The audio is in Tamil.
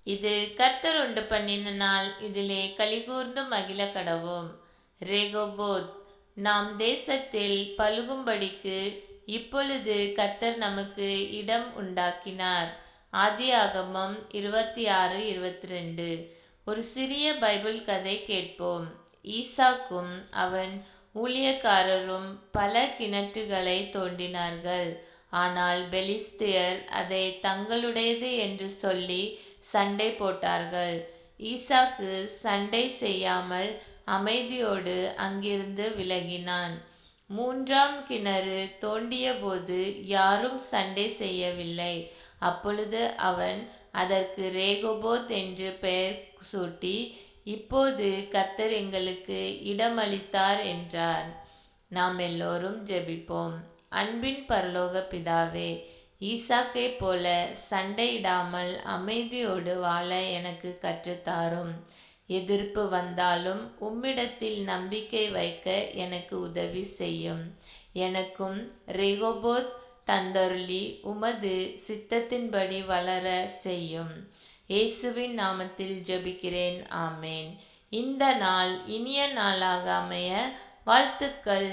இது கர்த்தர் உண்டு பண்ணின நாள், இதிலே கலிகூர்ந்து மகிழ கடவோம். ரேகோபோத். நாம் தேசத்தில் பலுகும்படிக்கு இப்பொழுது கர்த்தர் நமக்கு இடம் உண்டாக்கினார். ஆதியாகமம் 26:22. ஒரு சிறிய பைபிள் கதை கேட்போம். ஈசாக்கும் அவன் ஊழியக்காரரும் பல கிணற்றுகளை தோண்டினார்கள். ஆனால் பெலிஸ்தியர் அதை தங்களுடையது என்று சொல்லி சண்டை போட்டார்கள். ஈசாக்கு சண்டை செய்யாமல் அமைதியோடு அங்கிருந்து விலகினான். மூன்றாம் கிணறு தோண்டியபோது யாரும் சண்டை செய்யவில்லை. அப்பொழுது அவன் அதற்கு ரேகோபோத் என்று பெயர் சூட்டி, இப்போது கர்த்தர் எங்களுக்கு இடமளித்தார் என்றார். நாம் எல்லோரும் ஜெபிப்போம். அன்பின் பரலோக பிதாவே, ஈசாக்கை போல சண்டையிடாமல் அமைதியோடு வாழ எனக்கு கற்றுத்தாரும். எதிர்ப்பு வந்தாலும் உம்மிடத்தில் நம்பிக்கை வைக்க எனக்கு உதவி செய்யும். எனக்கும் ரெகோபோத் தந்தருளி உமது சித்தத்தின்படி வளர செய்யும். இயேசுவின் நாமத்தில் ஜெபிக்கிறேன். ஆமேன். இந்த நாள் இனிய நாளாக அமைய வாழ்த்துக்கள்.